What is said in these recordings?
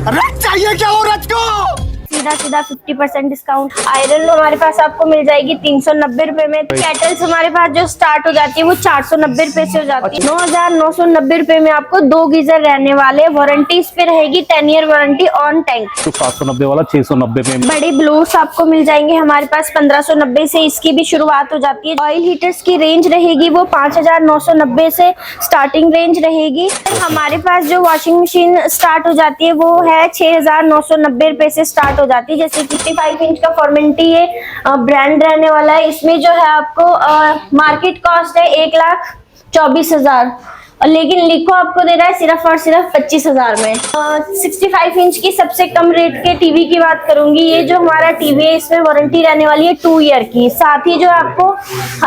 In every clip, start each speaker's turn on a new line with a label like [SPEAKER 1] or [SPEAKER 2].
[SPEAKER 1] रथ चाहिए क्या औरत को?
[SPEAKER 2] सीधा सीधा 50% डिस्काउंट। आयरन हमारे पास आपको मिल जाएगी 390 रुपए में। केटल्स हमारे पास जो स्टार्ट हो जाती है वो 490 रुपए से हो जाती है। 9,990 रुपए में आपको 2 गीजर रहने वाले। वारंटी इस पे रहेगी 10 ईयर वारंटी ऑन टैंक।
[SPEAKER 3] तो 790 वाला 690 में।
[SPEAKER 2] बड़ी ब्लूस आपको मिल जाएंगे हमारे पास 1590 से, इसकी भी शुरुआत हो जाती है। ऑयल हीटर्स की रेंज रहेगी वो 5,990 से स्टार्टिंग रेंज रहेगी। हमारे पास जो वॉशिंग मशीन स्टार्ट हो जाती है वो है 6,990 रुपए से स्टार्ट हो जाती है। जैसे 55 इंच का फॉर्मेंटी ये ब्रांड रहने वाला है। इसमें जो है आपको मार्केट कॉस्ट है 1,24,000, लेकिन लिको आपको दे रहा है सिर्फ और सिर्फ 25,000 में। 65 इंच की सबसे कम रेट के टीवी की बात करूंगी। ये जो हमारा टीवी है इसमें वारंटी रहने वाली है 2 ईयर की। साथ ही जो आपको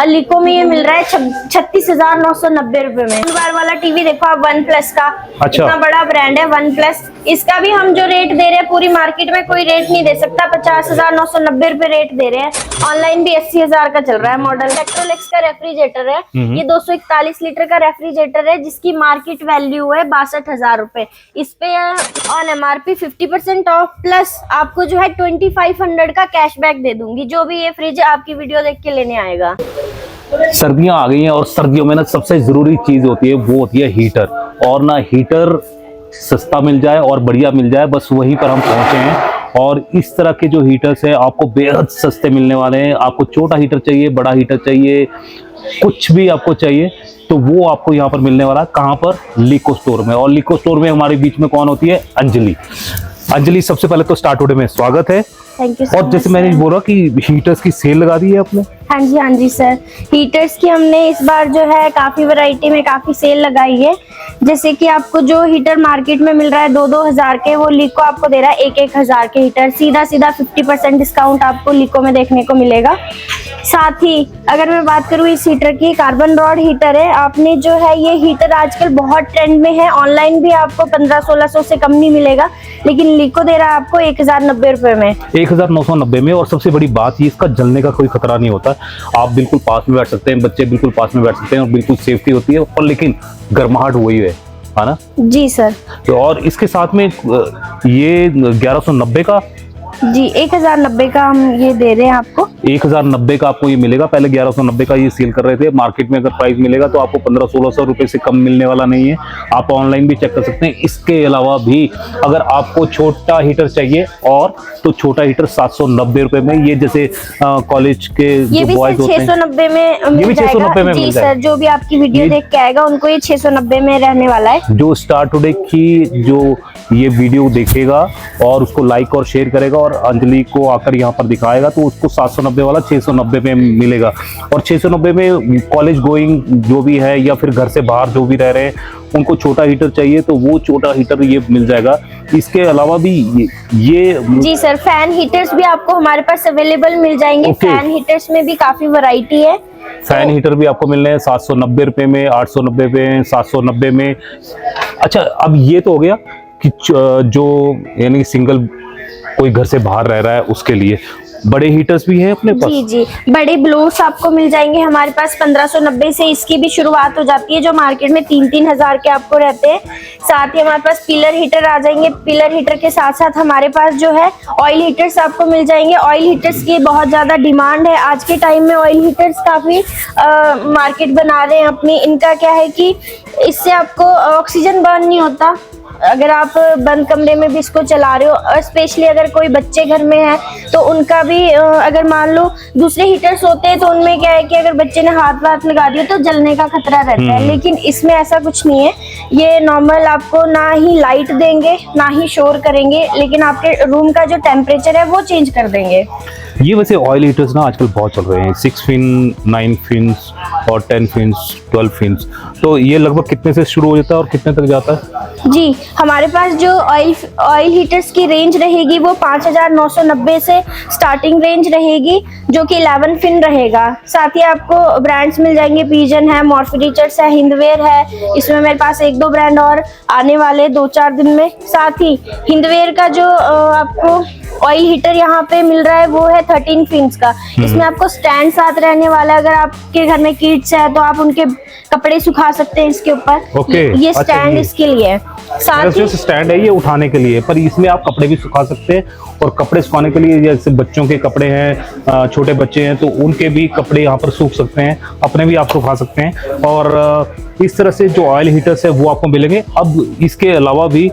[SPEAKER 2] लिको में ये मिल रहा है 36,990 रुपए में। बार वाला टीवी देखो आप, वन प्लस का।
[SPEAKER 3] अच्छा।
[SPEAKER 2] इतना बड़ा ब्रांड है वन प्लस। इसका भी हम जो रेट दे रहे हैं पूरी मार्केट में कोई रेट नहीं दे सकता। 50,990 रुपए रेट दे रहे हैं। ऑनलाइन भी 80,000 का चल रहा है मॉडल। इलेक्ट्रोलिक्स का रेफ्रिजरेटर है। ये 241 लीटर का रेफ्रिजरेटर है जिसकी मार्केट वैल्यू है 62,000 रुपए। इस पे ऑन एमआरपी 50% ऑफ प्लस आपको जो है 2500 का कैशबैक दे दूंगी जो भी ये फ्रिज आपकी वीडियो देख के लेने आएगा।
[SPEAKER 3] सर्दियां आ गई हैं और सर्दियों में ना सबसे जरूरी चीज होती है वो होती है हीटर। और ना हीटर सस्ता मिल जाए और बढ़िया मिल जाए, बस वहीं पर हम पहुंचे हैं। और इस तरह के जो हीटर्स है आपको बेहद सस्ते मिलने वाले हैं। आपको छोटा हीटर चाहिए, बड़ा हीटर चाहिए, कुछ भी आपको चाहिए तो वो आपको यहाँ पर मिलने वाला है। कहाँ पर? लिको स्टोर में। और लिको स्टोर में हमारे बीच में कौन होती है? अंजलि। अंजलि, सबसे पहले तो स्टार्ट टुडे में स्वागत है।
[SPEAKER 2] Thank you.
[SPEAKER 3] और जैसे मैंने बोला कि हीटर्स की सेल लगा दी है आपने।
[SPEAKER 2] हाँ जी सर। हीटर्स की हमने इस बार जो है काफी वैरायटी में काफी सेल लगाई है। जैसे कि आपको जो हीटर मार्केट में मिल रहा है 2-2 हजार के, वो लिको आपको दे रहा है 1-1 हजार के हीटर। सीधा 50% डिस्काउंट आपको लिको में देखने को मिलेगा। साथ ही अगर मैं बात करूँ इस हीटर की, कार्बन रॉड हीटर है। आपने जो है ये हीटर आजकल बहुत ट्रेंड में है। ऑनलाइन भी आपको 1500-1600 से कम नहीं मिलेगा, लेकिन लिको दे रहा है आपको 1,090 रुपए में।
[SPEAKER 3] 1,990 में। और सबसे बड़ी बात ये, इसका जलने का कोई खतरा नहीं होता। आप बिल्कुल पास में बैठ सकते हैं, बच्चे बिल्कुल पास में बैठ सकते हैं और बिल्कुल सेफ्टी होती है। और लेकिन गर्माहट वही है ना? जी सर। तो और इसके साथ में ये 1190 का
[SPEAKER 2] जी 1,090 का हम ये दे रहे हैं आपको।
[SPEAKER 3] 1,090 का आपको ये मिलेगा। पहले 1190 का ये सेल कर रहे थे। मार्केट में अगर प्राइस मिलेगा तो आपको 1500-1600 रुपए से कम मिलने वाला नहीं है। आप ऑनलाइन भी चेक कर सकते हैं। इसके अलावा भी अगर आपको छोटा हीटर चाहिए और तो छोटा हीटर 790 रुपए में, ये जैसे कॉलेज के जो बॉयज होते हैं
[SPEAKER 2] 690 में मिल जाएगा। जी सर, जो भी आपकी वीडियो देख के आएगा उनको ये 690 में रहने वाला है।
[SPEAKER 3] जो स्टार्ट टुडे की जो ये वीडियो देखेगा और उसको लाइक और शेयर करेगा और अंजलि को आकर यहाँ पर दिखाएगा तो उसको 790 वाला 690 में मिलेगा। और 690 में कॉलेज गोइंग जो भी है या फिर घर से बाहर जो भी रह रहे हैं उनको छोटा हीटर चाहिए तो वो छोटा हीटर ये मिल जाएगा। इसके अलावा भी ये
[SPEAKER 2] जी सर, फैन हीटर्स भी आपको हमारे पास अवेलेबल मिल जाएंगे। फैन हीटर्स में भी काफी वैरायटी है।
[SPEAKER 3] फैन हीटर भी आपको मिल रहे हैं 790 रुपए में, 890 में, 790 में। अच्छा, अब ये तो हो गया कि जो यानी सिंगल कोई घर से बाहर रह रहा है उसके लिए। बड़े हीटर्स भी हैं अपने पास।
[SPEAKER 2] जी बड़े ब्लोर्स आपको मिल जाएंगे हमारे पास 1590 से, इसकी भी शुरुआत हो जाती है जो मार्केट में 3-3 हजार के आपको रहते हैं। साथ ही हमारे पास पिलर हीटर आ जाएंगे। पिलर हीटर के साथ साथ हमारे पास जो है ऑयल हीटर्स आपको मिल जाएंगे। ऑयल हीटर्स की बहुत ज्यादा डिमांड है आज के टाइम में। ऑयल हीटर्स काफी मार्केट बना रहे हैं अपनी। इनका क्या है कि इससे आपको ऑक्सीजन बर्न नहीं होता। अगर आप बंद कमरे में भी इसको चला रहे हो, स्पेशली अगर कोई बच्चे घर में है तो उनका भी अगर मान लो दूसरे हीटर्स होते हैं तो उनमें क्या है कि अगर बच्चे ने हाथ लगा दिया तो जलने का खतरा रहता है, लेकिन इसमें ऐसा कुछ नहीं है। ये नॉर्मल आपको ना ही लाइट देंगे ना ही शोर करेंगे, लेकिन आपके रूम का जो टेम्परेचर है वो चेंज कर देंगे।
[SPEAKER 3] ये वैसे ऑयल हीटर्स ना आजकल बहुत चल रहे हैं, 6 फिन, 9 फिन्स और 10 फिन्स, 12 फिन्स। तो ये लगभग कितने से शुरू हो जाता है और कितने तक जाता है?
[SPEAKER 2] जी, हमारे पास जो ऑयल हीटर्स की रेंज रहेगी वो 5,990 से स्टार्टिंग रेंज रहेगी जो कि 11 फिन रहेगा। साथ ही आपको ब्रांड्स मिल जाएंगे, पिजन है, मॉर्फिचर्स है, हिंदवेयर है। इसमें मेरे पास 1-2 ब्रांड और आने वाले 2-4 दिन में। साथ ही हिंदवेयर का जो आपको ऑयल हीटर यहाँ पे मिल रहा है वो है 13 फिन्स का। इसमें आपको स्टैंड साथ रहने वाला है। अगर आपके घर में किड्स है तो आप उनके कपड़े सुखा सकते हैं इसके ऊपर। ये स्टैंड इसके लिए है। साथ ही
[SPEAKER 3] स्टैंड है ये उठाने के लिए, पर इसमें आप कपड़े भी सुखा सकते हैं। और कपड़े सुखाने के लिए जैसे बच्चों के कपड़े हैं, छोटे बच्चे हैं तो उनके भी कपड़े यहाँ पर सूख सकते हैं, अपने भी आप सुखा सकते हैं। और इस तरह से जो ऑयल हीटर्स है वो आपको मिलेंगे। अब इसके अलावा भी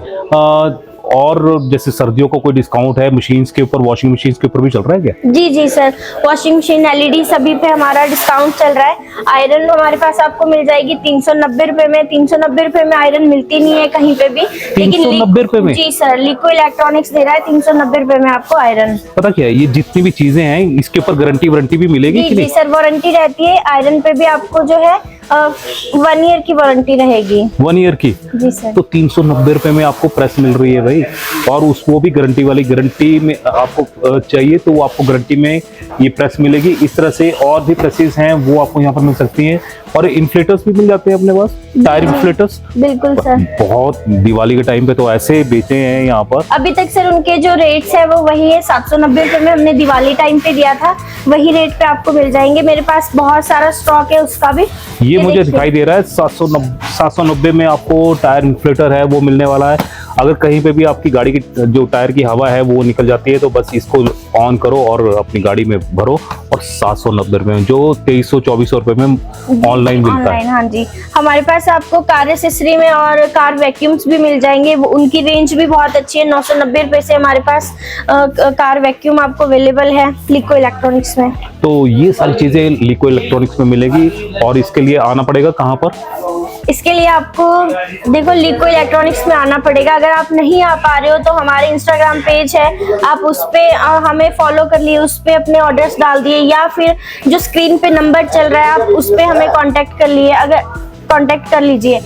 [SPEAKER 3] और जैसे सर्दियों को कोई डिस्काउंट है मशीन्स के ऊपर, वॉशिंग मशीन्स के ऊपर भी चल रहा है क्या?
[SPEAKER 2] जी जी सर, वॉशिंग मशीन एलईडी सभी पे हमारा डिस्काउंट चल रहा है। आयरन हमारे पास आपको मिल जाएगी 390 रुपए में। 390 रुपए में आयरन मिलती नहीं है कहीं पे भी, लेकिन
[SPEAKER 3] 390 रुपए में?
[SPEAKER 2] जी सर, लिको इलेक्ट्रॉनिक्स दे रहा है 390 रुपए में आपको आयरन।
[SPEAKER 3] पता क्या है, ये जितनी भी चीजें हैं इसके ऊपर गारंटी वारंटी भी मिलेगी
[SPEAKER 2] जी
[SPEAKER 3] कि
[SPEAKER 2] जी
[SPEAKER 3] नहीं?
[SPEAKER 2] सर, वारंटी रहती है। आयरन पे भी आपको जो है 1 ईयर की वारंटी रहेगी।
[SPEAKER 3] 1 ईयर की?
[SPEAKER 2] जी सर।
[SPEAKER 3] तो 390 रुपए में आपको प्रेस मिल रही है भाई, और उसको भी गारंटी वाली। गारंटी में आपको चाहिए तो वो आपको गारंटी में ये प्रेस मिलेगी। इस तरह से और भी प्रेसेस हैं वो आपको यहाँ पर मिल सकती हैं। और इन्फ्लेटर्स भी मिल जाते हैं अपने पास, टायर इन्फ्लेटर्स।
[SPEAKER 2] बिल्कुल सर,
[SPEAKER 3] बहुत दिवाली के टाइम पे तो ऐसे बेचे हैं यहाँ पर।
[SPEAKER 2] अभी तक सर उनके जो रेट्स है वो वही है। 790 रुपए में हमने दिवाली टाइम पे दिया था, वही रेट पे आपको मिल जाएंगे। मेरे पास बहुत सारा स्टॉक है उसका भी।
[SPEAKER 3] ये मुझे दिखाई दे रहा है 790 में आपको टायर इन्फ्लेटर है वो मिलने वाला है। अगर कहीं पे भी आपकी गाड़ी की जो टायर की हवा है वो निकल जाती है तो बस इसको ऑन करो और अपनी गाड़ी में भरो, और 790 रुपए में, जो 2300-2400 रुपए में ऑनलाइन मिलता है।
[SPEAKER 2] हाँ जी, हमारे पास आपको कार एक्सेसरी में और कार वैक्यूम्स भी मिल जाएंगे। उनकी रेंज भी बहुत अच्छी है। 990 रुपए से हमारे पास कार वैक्यूम आपको अवेलेबल है लिको इलेक्ट्रॉनिक्स में।
[SPEAKER 3] तो ये सारी चीजें लिको इलेक्ट्रॉनिक्स में मिलेगी। और इसके लिए आना पड़ेगा कहाँ पर?
[SPEAKER 2] इसके लिए आपको देखो लिको इलेक्ट्रॉनिक्स में आना पड़ेगा। अगर आप नहीं आ पा रहे हो तो हमारे इंस्टाग्राम पेज है, आप उस पे हमें फॉलो कर लिए, उस पे अपने ऑर्डर्स डाल दिए, या फिर जो स्क्रीन पे नंबर चल रहा है आप उस पे हमें कांटेक्ट कर लिए, कांटेक्ट कर लीजिए।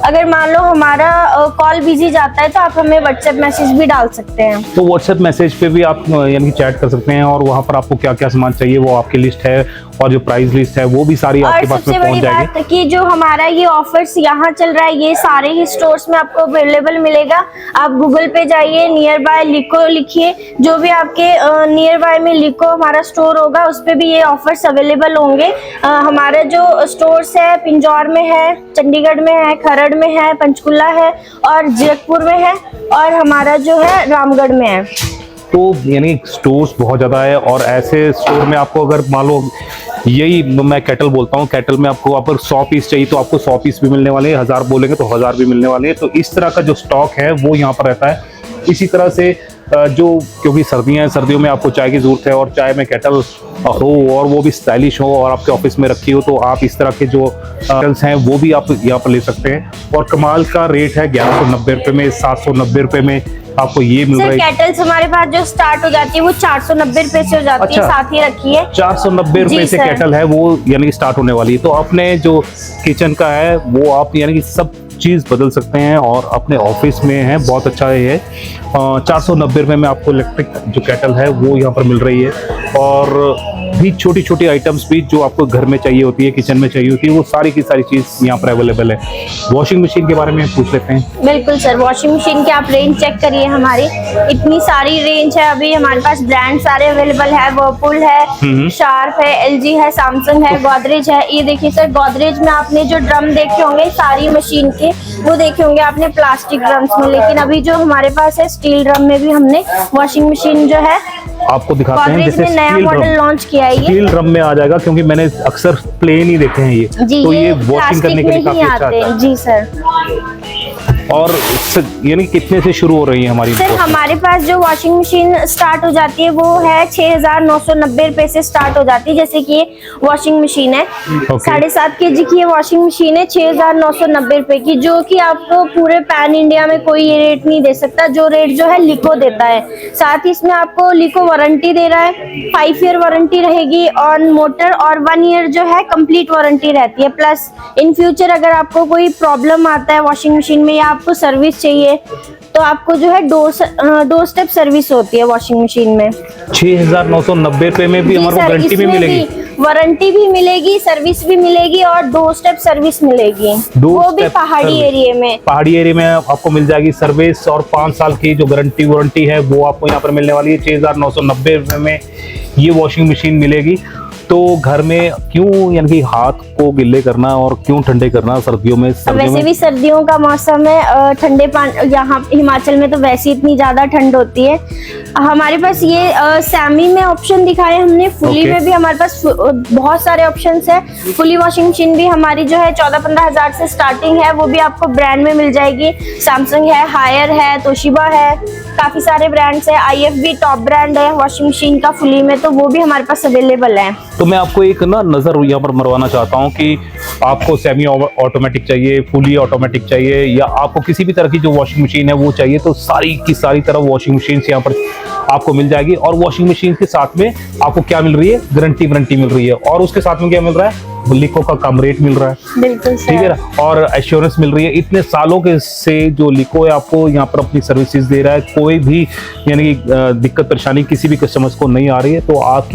[SPEAKER 2] अगर मान लो हमारा कॉल बिजी जाता है तो आप हमें व्हाट्सएप मैसेज भी डाल सकते हैं।
[SPEAKER 3] तो व्हाट्सएप मैसेज पे भी आप यानी चैट कर सकते हैं, और वहाँ पर आपको क्या क्या सामान चाहिए वो आपकी लिस्ट है, और जो प्राइस लिस्ट है वो भी सारी आपके पास में पहुंच जाएगी।
[SPEAKER 2] बात कि जो हमारा ये ऑफर्स यहाँ चल रहा है ये सारे ही स्टोर्स में आपको अवेलेबल मिलेगा। आप गूगल पे जाइए, नियर बाय लिको लिखिए, जो भी आपके नियर बाय में लिको हमारा स्टोर होगा उस पे भी ये ऑफर्स अवेलेबल होंगे। हमारा जो स्टोर्स है पिंजौर में है, चंडीगढ़ में है, खरड़ में है, पंचकुला है और जीरकपुर में है, और हमारा जो है रामगढ़ में है।
[SPEAKER 3] तो यानी स्टोर्स बहुत ज़्यादा है। और ऐसे स्टोर में आपको अगर मान लो यही मैं कैटल बोलता हूँ, कैटल में आपको अगर 100 पीस चाहिए तो आपको 100 पीस भी मिलने वाले हैं, 1000 बोलेंगे तो 1000 भी मिलने वाले हैं। तो इस तरह का जो स्टॉक है वो यहाँ पर रहता है। इसी तरह से जो, क्योंकि सर्दियाँ हैं, सर्दियों में आपको चाय की ज़रूरत है, और चाय में कैटल हो और वो भी स्टाइलिश हो और आपके ऑफिस में रखी हो, तो आप इस तरह के जो कैटल्स हैं वो भी आप यहाँ पर ले सकते हैं। और कमाल का रेट है 1190 रुपये में, 790 रुपये में आपको ये मिल रहा है।
[SPEAKER 2] कैटल्स हमारे पास जो स्टार्ट हो जाती है वो 490 रुपए से हो जाती है। साथ ही रखी है
[SPEAKER 3] 490 रुपए से कैटल है वो यानी कि स्टार्ट होने वाली है। तो अपने जो किचन का है वो आप यानी कि सब चीज़ बदल सकते हैं, और अपने ऑफिस में है बहुत अच्छा है। 490 रुपये में आपको इलेक्ट्रिक जो कैटल है वो यहाँ पर मिल रही है। और भी छोटी छोटी आइटम्स भी जो आपको घर में चाहिए होती है, किचन में चाहिए होती है, वो सारी की सारी चीज़ यहाँ पर अवेलेबल है। वॉशिंग मशीन के बारे में पूछ लेते हैं।
[SPEAKER 2] बिल्कुल सर, वॉशिंग मशीन की आप रेंज चेक करिए। हमारी इतनी सारी रेंज है, अभी हमारे पास ब्रांड सारे अवेलेबल है। वर्लपूल है, शार्प है, एलजी है, सैमसंग है, गोदरेज है। ये देखिए सर, गोदरेज में आपने जो ड्रम देखे होंगे सारी मशीन के, वो देखे होंगे आपने प्लास्टिक ड्रम्स में, लेकिन अभी जो हमारे पास है स्टील ड्रम में भी हमने वॉशिंग मशीन जो है
[SPEAKER 3] आपको दिखाते हैं। जैसे
[SPEAKER 2] नया मॉडल लॉन्च किया है,
[SPEAKER 3] स्टील ड्रम में आ जाएगा, क्योंकि मैंने अक्सर प्लेन ही देखे हैं ये, तो ये वॉशिंग करने के लिए काफी अच्छा है।
[SPEAKER 2] जी सर।
[SPEAKER 3] और यानी कितने से शुरू हो रही है हमारी?
[SPEAKER 2] सर हमारे पास जो वॉशिंग मशीन स्टार्ट हो जाती है वो है 6990 रुपए से स्टार्ट हो जाती है। जैसे कि ये वॉशिंग मशीन है 7.5 kg की, ये वॉशिंग मशीन है 6990 रुपए की, जो कि आपको पूरे पैन इंडिया में कोई ये रेट नहीं दे सकता जो रेट जो है लिको देता है। साथ ही इसमें आपको लिको वारंटी दे रहा है, 5 ईयर वारंटी रहेगी ऑन मोटर, और 1 ईयर जो है कंप्लीट वारंटी रहती है। प्लस इन फ्यूचर अगर आपको कोई प्रॉब्लम आता है वॉशिंग मशीन में या आपको सर्विस चाहिए तो आपको जो है दो स्टेप सर्विस होती है वॉशिंग मशीन में।
[SPEAKER 3] 6990 रुपए में भी हमारे गारंटी भी मिलेगी,
[SPEAKER 2] वारंटी भी मिलेगी, सर्विस भी मिलेगी और 2 स्टेप सर्विस मिलेगी, वो भी पहाड़ी एरिया में।
[SPEAKER 3] पहाड़ी एरिया में आपको मिल जाएगी सर्विस, और 5 साल की जो गारंटी वारंटी है वो आपको यहाँ पर मिलने वाली है। 6990 रुपए में ये वॉशिंग मशीन मिलेगी। तो घर में क्यों यानी कि हाथ को गिल्ले करना और क्यों ठंडे करना सर्दियों में?
[SPEAKER 2] वैसे भी सर्दियों का मौसम है, ठंडे पानी यहाँ हिमाचल में तो वैसे इतनी ज्यादा ठंड होती है। हमारे पास ये सेमी में ऑप्शन दिखाए हमने, फुली में भी हमारे पास बहुत सारे ऑप्शंस है। फुली वॉशिंग मशीन भी हमारी जो है 14-15 हजार से स्टार्टिंग है, वो भी आपको ब्रांड में मिल जाएगी। सैमसंग है, हायर है, तोशिबा है, काफी सारे ब्रांड्स है। IFB टॉप ब्रांड है वॉशिंग मशीन का फुली में, तो वो भी हमारे पास अवेलेबल है।
[SPEAKER 3] तो मैं आपको एक ना नजर यहाँ पर मरवाना चाहता हूँ कि आपको सेमी ऑटोमेटिक चाहिए, फुली ऑटोमेटिक चाहिए, या आपको किसी भी तरह की जो वॉशिंग मशीन है वो चाहिए, तो सारी की सारी तरह वॉशिंग मशीन यहाँ पर आपको मिल जाएगी। और वॉशिंग मशीन के साथ में आपको क्या मिल रही है? गारंटी मिल रही है। और उसके साथ में क्या मिल रहा है? लिको का कम रेट मिल रहा है।
[SPEAKER 2] बिल्कुल
[SPEAKER 3] ठीक है ना, और एश्योरेंस मिल रही है। इतने सालों के से जो लिको है आपको यहाँ पर अपनी सर्विसेज दे रहा है, कोई भी यानी कि दिक्कत परेशानी किसी भी कस्टमर्स को नहीं आ रही है। तो आप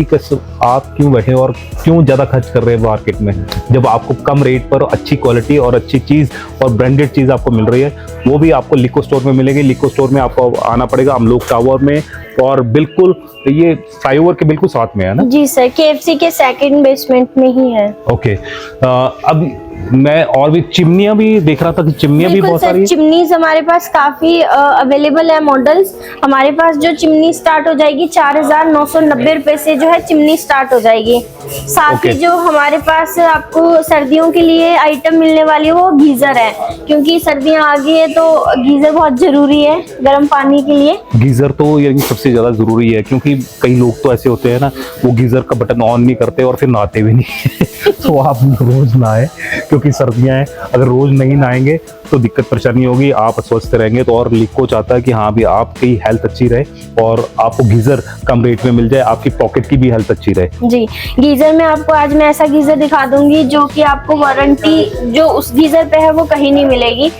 [SPEAKER 3] क्यों बैठे और क्यों ज्यादा खर्च कर रहे हैं मार्केट में, जब आपको कम रेट पर अच्छी क्वालिटी और अच्छी चीज और ब्रांडेड चीज आपको मिल रही है। वो भी आपको लिको स्टोर में मिलेगी। लिको स्टोर में आपको आना पड़ेगा अमलोक टावर में, और बिल्कुल ये फ्लाईओवर के बिल्कुल साथ में है ना? जी
[SPEAKER 2] सर, KFC के सेकंड बेसमेंट में ही है।
[SPEAKER 3] ओके, अब मैं और भी चिमनियां भी देख रहा था कि चिमनियां भी बहुत सारी।
[SPEAKER 2] चिमनीज हमारे पास काफी अवेलेबल है मॉडल्स। हमारे पास जो चिमनी स्टार्ट हो जाएगी 4,990 रुपए से जो है चिमनी स्टार्ट हो जाएगी। साथ ही जो हमारे पास आपको सर्दियों के लिए आइटम मिलने वाली है वो गीजर है, क्योंकि सर्दियां आ गई है तो गीजर बहुत जरूरी है गर्म पानी के लिए।
[SPEAKER 3] गीजर तो यानी सबसे ज्यादा जरूरी है, क्योंकि कई लोग तो ऐसे होते हैं ना, वो गीजर का बटन ऑन नहीं करते और फिर नहाते भी नहीं। तो आप रोज नहाए, क्योंकि सर्दियां हैं। अगर रोज नहीं नहाएंगे तो दिक्कत परेशानी होगी, आप स्वस्थ रहेंगे। तो और लिको चाहता है कि हाँ भी आपकी हेल्थ अच्छी रहे और आपको गीजर कम रेट में मिल जाए, आपकी पॉकेट की भी हेल्थ अच्छी रहे।
[SPEAKER 2] जी, गीजर में आपको आज मैं ऐसा गीजर दिखा दूंगी जो कि आपको वारंटी जो उस गीजर पे है वो कहीं नहीं मिलेगी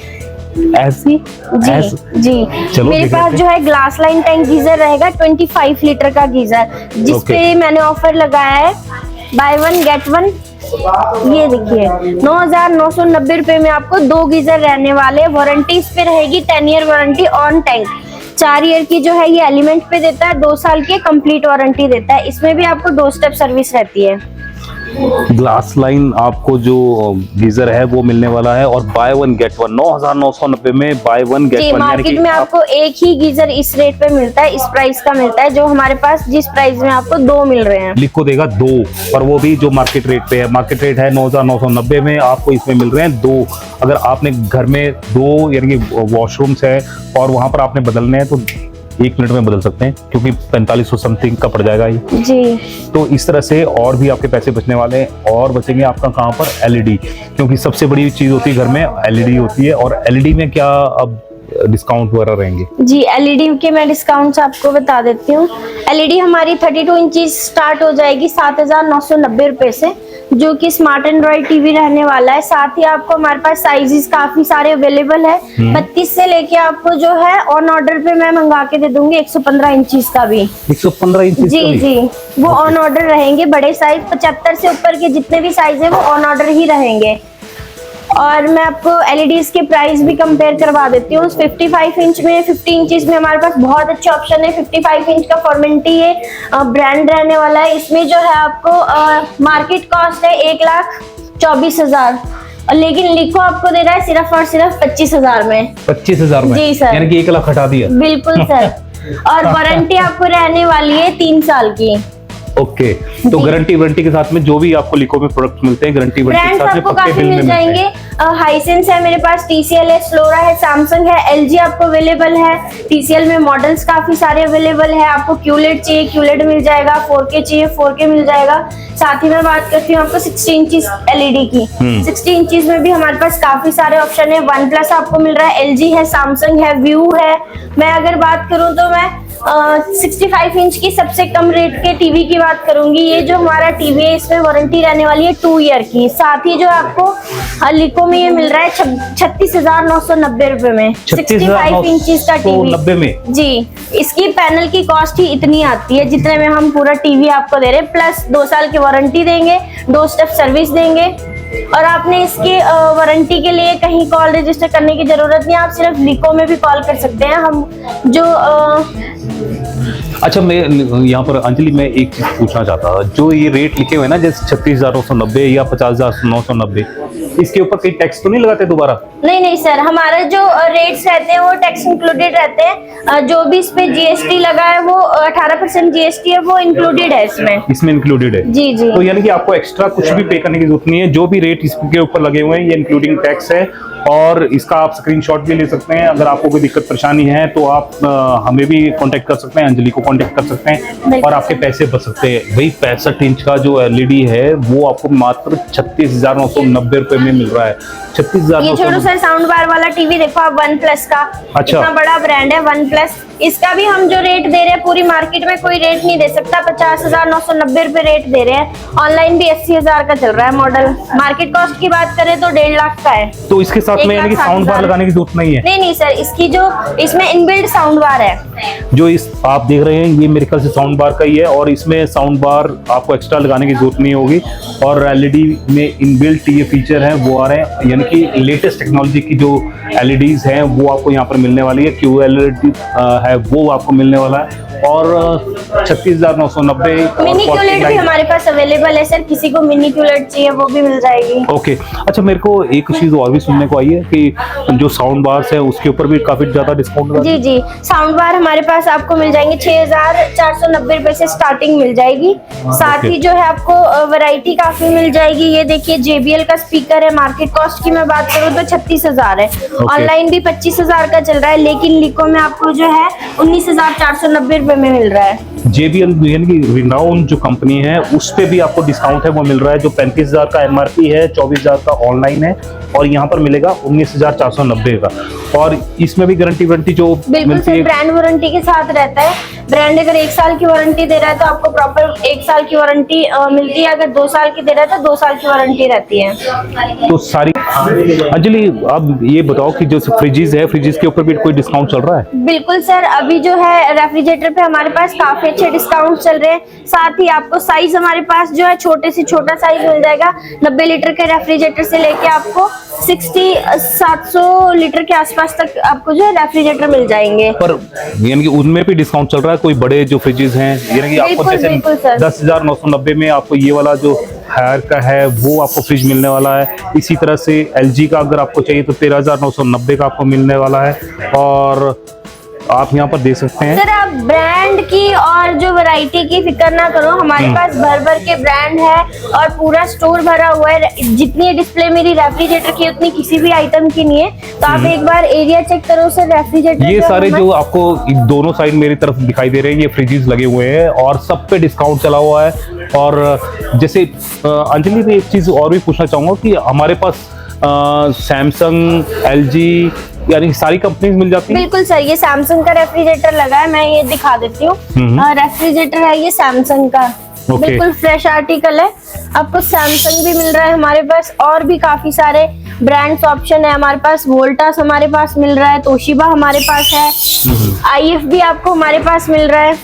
[SPEAKER 3] ऐसी।
[SPEAKER 2] जी मेरे पास जो है ग्लास लाइन टैंक गीजर रहेगा 25 लीटर का गीजर, जिसपे मैंने ऑफर लगाया है बाय 1 गेट 1। ये देखिए 9,990 रुपए में आपको 2 गीजर रहने वाले। वारंटी इस पे रहेगी 10 year warranty on tank. 4 year की जो है ये एलिमेंट पे देता है, 2 साल की कंप्लीट वारंटी देता है। इसमें भी आपको 2 स्टेप सर्विस रहती है।
[SPEAKER 3] ग्लास लाइन आपको जो गीजर है वो मिलने वाला है, और बाय 1 गेट 1 9,990 में बाय 1 गेट 1।
[SPEAKER 2] मार्केट में आपको एक ही गीजर इस रेट पे मिलता है, इस प्राइस का मिलता है, जो हमारे पास जिस प्राइस में आपको 2 मिल रहे हैं।
[SPEAKER 3] लिको देगा 2, पर वो भी जो मार्केट रेट पे है। मार्केट रेट है 9,990 में, आपको इसमें मिल रहे हैं 2। अगर आपने घर में 2 यानी कि वॉशरूम्स है और वहां पर आपने बदलने हैं तो 1 मिनट में बदल सकते हैं, क्योंकि 4500 समथिंग का पड़ जाएगा ये। जी, तो इस तरह से और भी आपके पैसे बचने वाले हैं। और बचेंगे आपका कहाँ पर? LED, क्योंकि सबसे बड़ी चीज होती है घर में LED होती है। और LED में क्या अब डिस्काउंट वगैरह रहेंगे? जी, LED के मैं डिस्काउंट्स आपको बता देती हूँ। LED हमारी 32 इंचेस स्टार्ट हो जाएगी 7,990 रुपए से, जो कि स्मार्ट एंड्रॉइड टीवी रहने वाला है। साथ ही आपको हमारे पास साइजेस काफी सारे अवेलेबल है। 32 से लेके आपको जो है ऑन ऑर्डर पे मैं मंगा के दे दूंगी 115 इंचेस का भी। 115 इंचेस? जी,
[SPEAKER 2] वो ऑन ऑर्डर रहेंगे। बड़े साइज 75 से ऊपर के जितने भी साइज है वो ऑन ऑर्डर ही रहेंगे। और मैं आपको LEDs के प्राइस भी कंपेयर करवा देती हूँ। 55 इंच में 50 इंचेस में हमारे पास बहुत अच्छे ऑप्शन है। 55 इंच का फॉर्मेंटी ये ब्रांड रहने वाला है। इसमें जो है आपको मार्केट कॉस्ट है 1,24,000, लेकिन लिको आपको दे रहा है सिर्फ और सिर्फ 25,000 में।
[SPEAKER 3] 25,000 में?
[SPEAKER 2] जी सर,
[SPEAKER 3] यानी कि 1 लाख हटा दिया।
[SPEAKER 2] बिल्कुल सर। और वारंटी आपको रहने वाली है 3 साल की।
[SPEAKER 3] ओके, तो गारंटी के साथ में जो भी आपको लिको में प्रोडक्ट मिलते हैं, गारंटी के साथ में पक्के बिल में मिल जाएंगे। हाइसेंस है मेरे पास, TCL है, स्लोरा है, सैमसंग है, LG आपको अवेलेबल है। TCL में मॉडल्स काफी सारे अवेलेबल है। आपको QLED चाहिए QLED मिल जाएगा, 4K चाहिए 4K मिल जाएगा। साथ ही मैं बात करती हूँ आपको 60 इंचेस LED की। 60 इंचेस में भी हमारे पास काफी सारे ऑप्शन है। OnePlus आपको मिल रहा है, LG है, सैमसंग है, व्यू है। मैं अगर बात करूँ तो मैं 65 इंच की सबसे कम रेट के टीवी की बात करूंगी। ये जो हमारा टीवी है इसमें वारंटी रहने वाली है 2 ईयर की। साथ ही जो आपको लिको में ये मिल रहा है 36,990 रुपए में 65 इंचेस का टीवी 90 में।
[SPEAKER 2] जी, इसकी पैनल की कॉस्ट ही इतनी आती है जितने में हम पूरा टीवी आपको दे रहे हैं, प्लस 2 साल की वारंटी देंगे, 2 स्टेप सर्विस देंगे। और आपने इसके वारंटी के लिए कहीं कॉल रजिस्टर करने की जरूरत नहीं, आप सिर्फ लिको में भी कॉल कर सकते हैं। हम जो
[SPEAKER 3] अच्छा, मैं यहाँ पर अंजलि मैं एक चीज पूछना चाहता था, जो ये रेट लिखे हुए हैं ना, जैसे 36,990 या 50,990, इसके ऊपर कोई टैक्स तो नहीं लगाते दोबारा?
[SPEAKER 2] नहीं नहीं सर, हमारे जो रेट्स रहते हैं वो टैक्स इंक्लूडेड रहते हैं। जो भी इस पे जीएसटी लगा है वो 18% जीएसटी है, वो इंक्लूडेड है इसमें इंक्लूडेड
[SPEAKER 3] है।
[SPEAKER 2] जी जी।
[SPEAKER 3] तो यानी कि आपको एक्स्ट्रा कुछ भी पे करने की जरूरत नहीं है, जो भी रेट इसके ऊपर लगे हुए हैं ये इंक्लूडिंग टैक्स है। और इसका आप स्क्रीनशॉट भी ले सकते हैं। अगर आपको कोई दिक्कत परेशानी है तो आप हमें भी कांटेक्ट कर सकते हैं, अंजलि को कांटेक्ट कर सकते हैं और आपके पैसे बच सकते हैं। भाई 65 इंच का जो एलईडी है वो आपको मात्र 36,990 रुपए में मिल रहा है। 36,990।
[SPEAKER 2] साउंड बार वाला टीवी देखो आप, वन प्लस का।
[SPEAKER 3] अच्छा,
[SPEAKER 2] इतना बड़ा ब्रांड है वन प्लस, इसका भी हम जो रेट दे रहे हैं पूरी मार्केट में कोई रेट नहीं दे सकता। 50,990 रुपए रेट दे रहे हैं। ऑनलाइन भी 80,000 का चल रहा है मॉडल। मार्केट कॉस्ट की बात करें तो 1.5 लाख का है।
[SPEAKER 3] तो इसके साथ में यानी कि साउंड बार लगाने की जरूरत नहीं है?
[SPEAKER 2] नहीं सर, इसकी जो इसमें इनबिल्ट साउंड बार है।
[SPEAKER 3] जो इस आप देख रहे हैं ये मेरे ख्याल से साउंड बार का ही है, और इसमें साउंड बार आपको एक्स्ट्रा लगाने की जरूरत नहीं होगी। और एलईडी में इनबिल्ट ये फीचर है वो आ रहे हैं, यानी कि लेटेस्ट टेक्नोलॉजी की जो एलईडीज हैं वो आपको यहाँ पर मिलने वाली है। QLED है वो आपको मिलने वाला है। और 36,990
[SPEAKER 2] मिनी QLED भी हमारे पास अवेलेबल है सर, किसी को मिनी QLED चाहिए वो भी मिल जाएगी।
[SPEAKER 3] ओके। अच्छा, मेरे को एक चीज और भी सुनने को आई है कि जो साउंड बार्स है उसके ऊपर भी काफी ज्यादा डिस्काउंट।
[SPEAKER 2] जी जी, साउंड बार हमारे पास आपको मिल जाएंगे 6,490 रुपए से स्टार्टिंग मिल जाएगी। साथ ही जो है आपको वैरायटी काफी मिल जाएगी। ये देखिए JBL का स्पीकर है, मार्केट कॉस्ट की मैं बात करूँ तो 36,000 है। ऑनलाइन भी 25,000 का चल रहा है, लेकिन लिको में आपको जो है 19,490 रुपए में मिल रहा है।
[SPEAKER 3] JBL यानी कि रिनाउंड जो कंपनी है उस पे भी आपको डिस्काउंट है वो मिल रहा है। जो 35,000 का MRP है, 24,000 का ऑनलाइन है, और यहाँ पर मिलेगा 19,490 का। और इसमें भी गारंटी वारंटी जो
[SPEAKER 2] मिलती है, ब्रांड वारंटी के साथ रहता है। ब्रांड अगर 1 साल की वारंटी दे रहा है तो आपको प्रॉपर 1 साल की वारंटी मिलती है। अगर 2 साल की दे रहा है तो 2 साल की वारंटी रहती है।
[SPEAKER 3] तो सारी अंजलि, अब ये बताओ कि जो फ्रिजेस है, फ्रिजेस के ऊपर भी कोई डिस्काउंट चल रहा है?
[SPEAKER 2] बिल्कुल सर, अभी जो है रेफ्रिजरेटर पे हमारे पास काफी अच्छे डिस्काउंट चल रहे हैं। साथ ही आपको साइज हमारे पास जो है छोटे से छोटा साइज मिल जाएगा। 90 लीटर के रेफ्रिजरेटर से लेके आपको 700 लीटर के आसपास तक आपको जो है रेफ्रिजरेटर मिल जाएंगे।
[SPEAKER 3] पर यानी कि उनमें भी डिस्काउंट चल रहा है? कोई बड़े जो फ्रिजेस हैं यानी कि आपको जैसे 10,990 में आपको ये वाला जो हायर का है वो आपको फ्रिज मिलने वाला है। इसी तरह से LG का अगर आपको चाहिए तो 13,990 का आपको मिलने वाला है। और आप यहाँ पर देख सकते हैं
[SPEAKER 2] सर, आप ब्रांड की और जो वैरायटी की फिक्र ना करो, हमारे पास भर भर के ब्रांड है और पूरा स्टोर भरा हुआ है। जितनी डिस्प्ले मेरी रेफ्रिजरेटर की उतनी किसी भी आइटम की नहीं है। तो आप एक बार एरिया चेक करो सर रेफ्रिजरेटर। ये
[SPEAKER 3] सारे जो आपको दोनों साइड मेरी तरफ दिखाई दे रहे हैं ये फ्रिजेस लगे हुए हैं और सब पे डिस्काउंट चला हुआ है। और जैसे अंजलि भी एक चीज और भी पूछना चाहूंगा कि हमारे पास सैमसंग, LG यानी सारी कंपनीज मिल जाती है?
[SPEAKER 2] बिल्कुल सर, ये सैमसंग का रेफ्रिजरेटर लगा है, मैं ये दिखा देती हूँ। रेफ्रिजरेटर है ये सैमसंग का, बिल्कुल फ्रेश आर्टिकल है। आपको सैमसंग भी मिल रहा है हमारे पास, और भी काफी सारे ब्रांड्स ऑप्शन है हमारे पास। वोल्टास हमारे पास मिल रहा है, तोशिबा हमारे पास है, IF भी आपको हमारे पास मिल रहा है,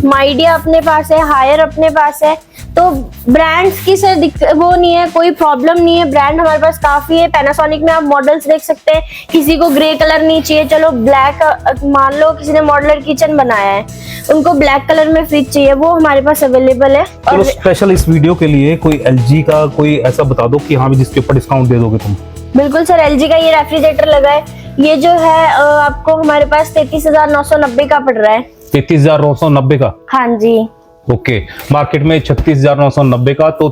[SPEAKER 2] माइडिया अपने पास है, हायर अपने पास है। तो ब्रांड्स की सर वो नहीं है, कोई प्रॉब्लम नहीं है। ब्रांड हमारे पास काफी है। पैनासोनिक में आप मॉडल्स देख सकते हैं। किसी को ग्रे कलर नहीं चाहिए, चलो ब्लैक, मान लो किसी ने मॉडलर किचन बनाया है, उनको ब्लैक कलर में फ्रिज चाहिए, वो हमारे पास अवेलेबल है।
[SPEAKER 3] और स्पेशल इस वीडियो के लिए कोई LG का कोई ऐसा बता दो कि हाँ जिसके ऊपर डिस्काउंट दे दोगे तुम।
[SPEAKER 2] बिल्कुल सर, LG का ये रेफ्रिजरेटर लगा है, ये जो है आपको हमारे पास 33,990 का पड़ रहा है।
[SPEAKER 3] 33,990 का?
[SPEAKER 2] हाँ जी।
[SPEAKER 3] ओके, मार्केट में 36,990 का। तो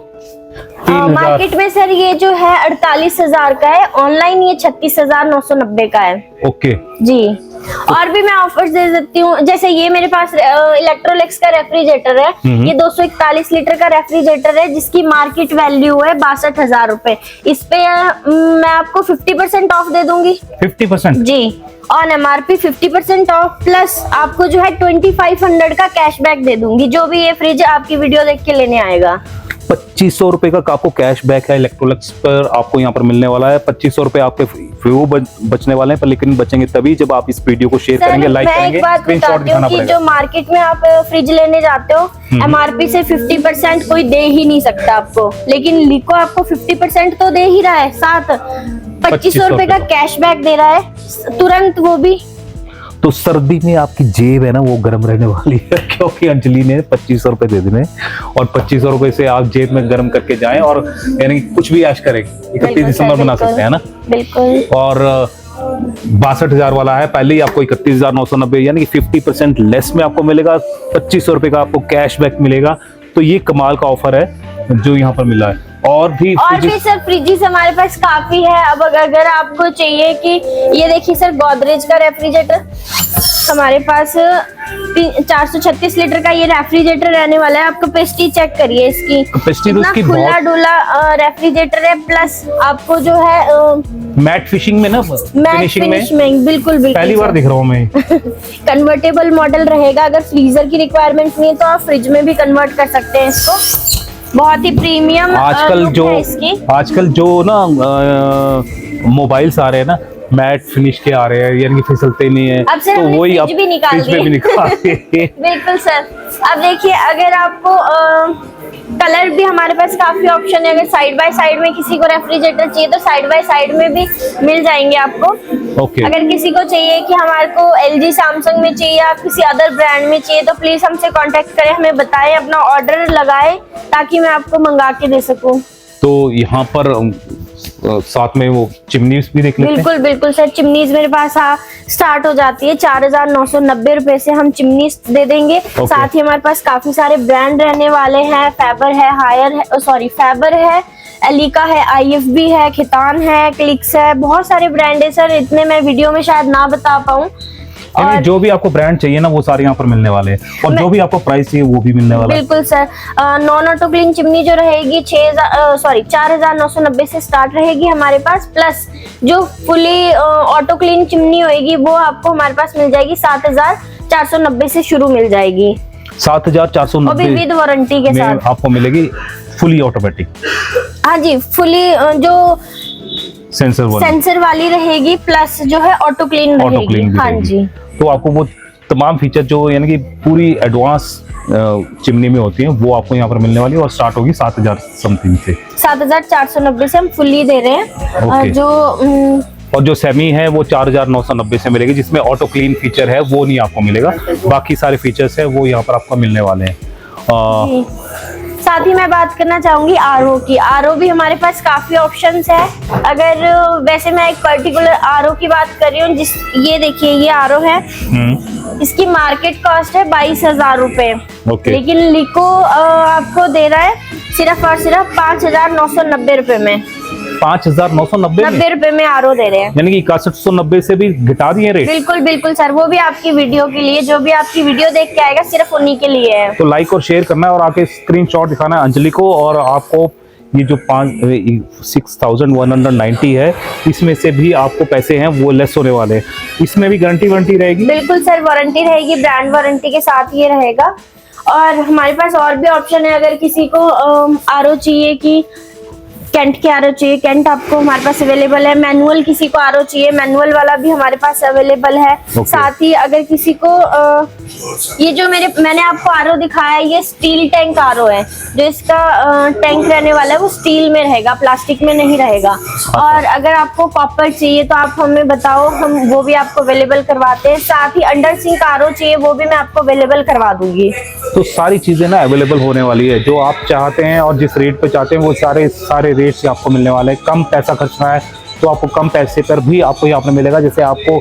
[SPEAKER 2] मार्केट में सर ये जो है 48,000 का है, ऑनलाइन ये 36,990 का है।
[SPEAKER 3] ओके
[SPEAKER 2] जी। और भी मैं ऑफर्स दे देती हूँ, जैसे ये मेरे पास इलेक्ट्रोलिक्स का रेफ्रिजरेटर है। ये 241 लीटर का रेफ्रिजरेटर है जिसकी मार्केट वैल्यू है 62,000 रुपए। इस पे मैं आपको 50% ऑफ दे दूंगी।
[SPEAKER 3] 50%?
[SPEAKER 2] जी, ऑन MRP 50% ऑफ, प्लस आपको जो है 2500 का कैशबैक दे दूंगी जो भी ये फ्रिज आपकी वीडियो देख के लेने आएगा।
[SPEAKER 3] 2500 रुपए का आपको कैशबैक है इलेक्ट्रोलिक्स पर, आपको यहाँ पर मिलने वाला है। 2500 रुपए आपके वो बचने वाले हैं, पर लेकिन बचेंगे तभी जब आप इस वीडियो को शेयर करेंगे, लाइक करेंगे, स्क्रीनशॉट दिखाना पड़ेगा।
[SPEAKER 2] जो मार्केट में आप फ्रिज लेने जाते हो MRP से 50% कोई दे ही नहीं सकता आपको, लेकिन लिको आपको 50% तो दे ही रहा है, साथ 2500 रुपए का कैशबैक दे रहा है तुरंत, वो भी
[SPEAKER 3] तो सर्दी में आपकी जेब है ना वो गर्म रहने वाली है, क्योंकि अंजलि ने 2500 रुपए दे देने और 2500 रुपए से आप जेब में गर्म करके जाएं और यानी कुछ भी ऐश करें। 31 दिसंबर मना सकते हैं ना।
[SPEAKER 2] बिल्कुल।
[SPEAKER 3] और 62,000 वाला है, पहले ही आपको 31,990 यानी कि 50% लेस में आपको मिलेगा। 2500 रुपए का आपको कैशबैक मिलेगा। तो ये कमाल का ऑफर है जो यहाँ पर मिला है। और भी
[SPEAKER 2] सर फ्रिजेस हमारे पास काफी है। अब अगर आपको चाहिए कि ये देखिए सर, गोदरेज का रेफ्रिजरेटर हमारे पास 436 लीटर का ये रेफ्रिजरेटर रहने वाला है। आपको पेस्ट्री चेक करिए इसकी, कितना खुला डुला रेफ्रिजरेटर है। प्लस आपको जो है
[SPEAKER 3] मैट फिनिशिंग में ना,
[SPEAKER 2] फिनिशिंग में बिल्कुल
[SPEAKER 3] पहली बार दिख रहा हूँ मैं।
[SPEAKER 2] कन्वर्टेबल मॉडल रहेगा। अगर फ्रीजर की रिक्वायरमेंट नहीं है तो आप फ्रिज में भी कन्वर्ट कर सकते हैं इसको। बहुत ही प्रीमियम
[SPEAKER 3] आजकल जो ना मोबाइल्स आ रहे हैं ना, मैट फिनिश के आ रहे हैं, यानी कि फिसलते नहीं है।
[SPEAKER 2] अब सर
[SPEAKER 3] तो वही
[SPEAKER 2] फ्रिज भी निकाल दिए। बिल्कुल सर। अब देखिए, अगर आपको कलर भी हमारे पास काफी ऑप्शन है। अगर साइड बाय साइड में किसी को रेफ्रिजरेटर चाहिए तो साइड बाय साइड में भी मिल जाएंगे आपको। अगर किसी को चाहिए कि हमारे को LG सैमसंग में चाहिए या किसी अदर ब्रांड में चाहिए तो प्लीज हमसे कांटेक्ट करें, हमें बताएं, अपना ऑर्डर लगाएं ताकि मैं आपको मंगा के दे सकूं।
[SPEAKER 3] तो यहाँ पर साथ में वो चिमनीज भी देख लेते हैं।
[SPEAKER 2] बिल्कुल बिल्कुल सर, चिमनीज मेरे पास स्टार्ट हो जाती है 4,990 रुपए से हम चिमनीज दे देंगे। साथ ही हमारे पास काफी सारे ब्रांड रहने वाले हैं। फैबर है, फैबर है, एलिका है, IFB है, खितान है, क्लिक्स है, बहुत सारे ब्रांड है सर। इतने मैं वीडियो में शायद ना बता पाऊँ।
[SPEAKER 3] और जो भी आपको ब्रांड चाहिए ना वो सारे यहाँ पर मिलने वाले हैं, और जो भी आपको प्राइस चाहिए वो भी मिलने वाला है।
[SPEAKER 2] बिल्कुल sir. Non auto clean chimney जो रहेगी 4,990 से स्टार्ट रहेगी हमारे पास। प्लस जो फुली ऑटो क्लीन चिमनी होगी वो आपको हमारे पास मिल जाएगी 7,490 से शुरू मिल जाएगी।
[SPEAKER 3] 7,490
[SPEAKER 2] विद वारंटी के साथ
[SPEAKER 3] आपको मिलेगी फुली ऑटोमेटिक।
[SPEAKER 2] हाँ जी, फुली जो
[SPEAKER 3] सेंसर
[SPEAKER 2] वाली रहेगी, प्लस जो है ऑटो क्लीन रहेगी। हाँ जी।
[SPEAKER 3] तो आपको वो तमाम फीचर जो यानी कि पूरी एडवांस चिमनी में होती हैं वो आपको यहाँ पर मिलने वाली है, और स्टार्ट होगी 7,000 समथिंग से। 7,490
[SPEAKER 2] से हम फुल्ली दे रहे हैं।
[SPEAKER 3] और जो सेमी है वो 4,990 से मिलेगी, जिसमें ऑटो क्लीन फीचर है वो नहीं आपको मिलेगा। बाकी सारे फीचर्स है वो यहाँ पर आपको मिलने वाले हैं।
[SPEAKER 2] साथ ही मैं बात करना चाहूंगी RO की। RO भी हमारे पास काफी ऑप्शंस है। अगर वैसे मैं एक पर्टिकुलर RO की बात कर रही हूँ, ये देखिए ये RO है। इसकी मार्केट कॉस्ट है 22,000 रुपए, लेकिन लिको आपको दे रहा है सिर्फ और सिर्फ 5,990 रुपए में।
[SPEAKER 3] 5,990
[SPEAKER 2] रुपए में RO दे रहे हैं,
[SPEAKER 3] यानी कि 6190 से भी घटा दिए रेट।
[SPEAKER 2] बिल्कुल बिल्कुल सर, वो भी आपकी वीडियो के लिए, जो भी आपकी वीडियो देख के आएगा सिर्फ उन्हीं के लिए है।
[SPEAKER 3] तो लाइक और शेयर करना है और आके स्क्रीनशॉट दिखाना है अंजलि को, और आपको ये जो 6,190 है इसमें से भी आपको पैसे हैं वो लेस होने वाले हैं। इसमें भी गारंटी रहेगी।
[SPEAKER 2] बिल्कुल सर, वारंटी रहेगी, ब्रांड वारंटी के साथ ये रहेगा। और हमारे पास और भी ऑप्शन है। अगर किसी को RO चाहिए कि कैंट के RO चाहिए, कैंट आपको हमारे पास अवेलेबल है। मैनुअल किसी को RO चाहिए, मैनुअल वाला भी हमारे पास अवेलेबल है। साथ ही अगर किसी को ये जो मैंने आपको RO दिखाया है, ये स्टील टैंक RO है। जो इसका टैंक रहने वाला है वो स्टील में रहेगा, प्लास्टिक में नहीं रहेगा। और अगर आपको कॉपर चाहिए तो आप हमें बताओ, हम वो भी आपको अवेलेबल करवाते हैं। साथ ही अंडर सिंक RO चाहिए, वो भी मैं आपको अवेलेबल करवा दूंगी।
[SPEAKER 3] तो सारी चीजें ना अवेलेबल होने वाली है, जो आप चाहते हैं और जिस रेट पे चाहते हैं वो सारे रेट से आपको मिलने वाले हैं। कम पैसा खर्चना है तो आपको कम पैसे पर भी आपको यहाँ पर मिलेगा। जैसे आपको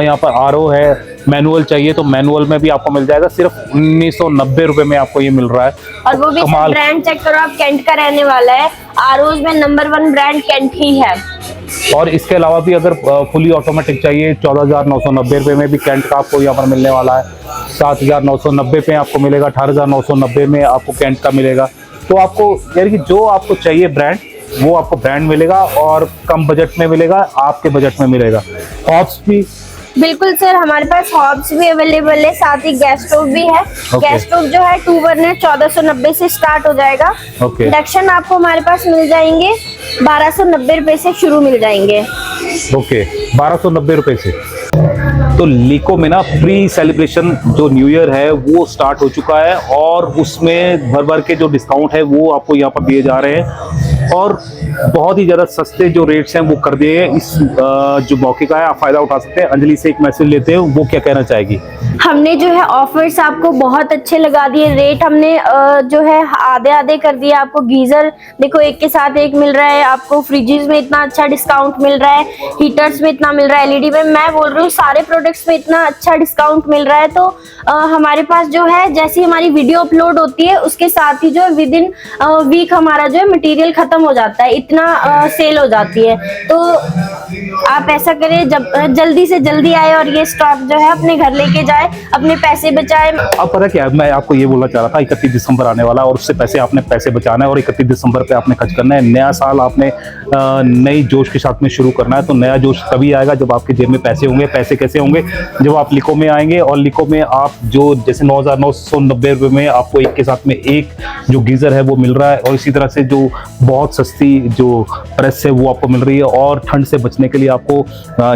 [SPEAKER 3] यहाँ पर RO है, मैनुअल चाहिए तो मैनुअल में भी आपको मिल जाएगा, सिर्फ 1990 रुपए में आपको ये मिल रहा है।
[SPEAKER 2] और वो भी ब्रांड चेक करो आप, कैंट का रहने वाला है। ROs में नंबर 1 ब्रांड कैंट ही है।
[SPEAKER 3] और इसके अलावा भी अगर फुली ऑटोमेटिक चाहिए 14,990 रुपए में भी कैंट का आपको यहाँ पर मिलने वाला है। 7,990 पे आपको मिलेगा, 18,990 में आपको कैंट का मिलेगा। तो आपको यानी कि जो आपको चाहिए ब्रांड वो आपको ब्रांड मिलेगा, और कम बजट में मिलेगा, आपके बजट में मिलेगा। हॉब्स भी
[SPEAKER 2] बिल्कुल सर, हमारे पास हॉब्स भी अवेलेबल है। साथ ही गैस स्टोव भी है। गैस स्टोव जो है 2 बर्नर 1490 से स्टार्ट हो जाएगा। इंडक्शन आपको हमारे पास मिल जाएंगे 1290 रुपए से शुरू मिल जाएंगे।
[SPEAKER 3] 1290 रुपए से। तो लिको में ना प्री सेलिब्रेशन जो न्यू ईयर है वो स्टार्ट हो चुका है और उसमें भर भर के जो डिस्काउंट है वो आपको यहाँ पर दिए जा रहे हैं और बहुत ही ज़्यादा सस्ते जो रेट्स हैं वो कर दिए हैं। इस जो मौके का है आप फायदा उठा सकते हैं। अंजलि से एक मैसेज लेते हैं, वो क्या कहना चाहेगी?
[SPEAKER 2] हमने जो है ऑफर्स आपको बहुत अच्छे लगा दिए, रेट हमने जो है आधे आधे कर दिए आपको। गीजर देखो एक के साथ एक मिल रहा है आपको, फ्रिजेस में इतना अच्छा डिस्काउंट मिल रहा है, हीटर्स में इतना मिल रहा है, एलईडी में मैं बोल रही हूँ सारे प्रोडक्ट्स में इतना अच्छा डिस्काउंट मिल रहा है। तो हमारे पास जो है जैसी हमारी वीडियो अपलोड होती है उसके साथ ही जो विद इन वीक हमारा जो है मटेरियल खत्म हो जाता है, इतना सेल हो जाती है। तो आप ऐसा करें जल्दी से जल्दी आए और ये स्टॉक जो है अपने घर लेके जाए, अपने पैसे बचाए।
[SPEAKER 3] अब पता क्या है, मैं आपको ये बोलना चाह रहा था, 31 दिसंबर आने वाला है और उससे पहले आपने पैसे बचाना है और 31 दिसंबर पे आपने खर्च करना है। नया साल आपने नई जोश के साथ में शुरू करना है। तो नया जोश तभी आएगा जब आपके जेब में पैसे होंगे। पैसे कैसे होंगे? जब आप लिको में आएंगे और लिको में आप जो जैसे 9,990 रुपये में आपको एक के साथ में एक जो गीजर है वो मिल रहा है और इसी तरह से जो बहुत सस्ती जो प्रेस है वो आपको मिल रही है और ठंड से बचने के लिए आपको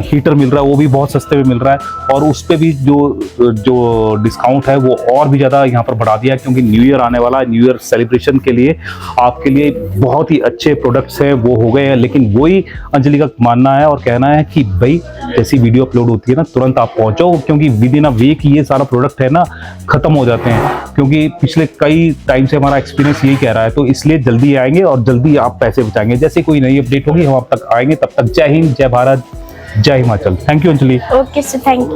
[SPEAKER 3] हीटर मिल रहा है, वो भी बहुत सस्ते में मिल रहा है। और उस पर भी जो डिस्काउंट है वो और भी ज़्यादा यहाँ पर बढ़ा दिया है क्योंकि न्यू ईयर आने वाला है। न्यू ईयर सेलिब्रेशन के लिए आपके लिए बहुत ही अच्छे प्रोडक्ट्स हैं वो हो गए हैं। लेकिन वही अंजलि का मानना है और कहना है कि भाई जैसी वीडियो अपलोड होती है ना तुरंत आप पहुंचो, क्योंकि विद इन अ वीक ये सारा प्रोडक्ट है ना खत्म हो जाते हैं, क्योंकि पिछले कई टाइम से हमारा एक्सपीरियंस यही कह रहा है। तो इसलिए जल्दी आएंगे और जल्दी आप पैसे बचाएंगे। जैसे कोई नई अपडेट होगी हम आप तक आएंगे। तब तक जय हिंद, जय भारत, जय Himachal. Thank you Anjali.
[SPEAKER 2] Okay sir, thank you.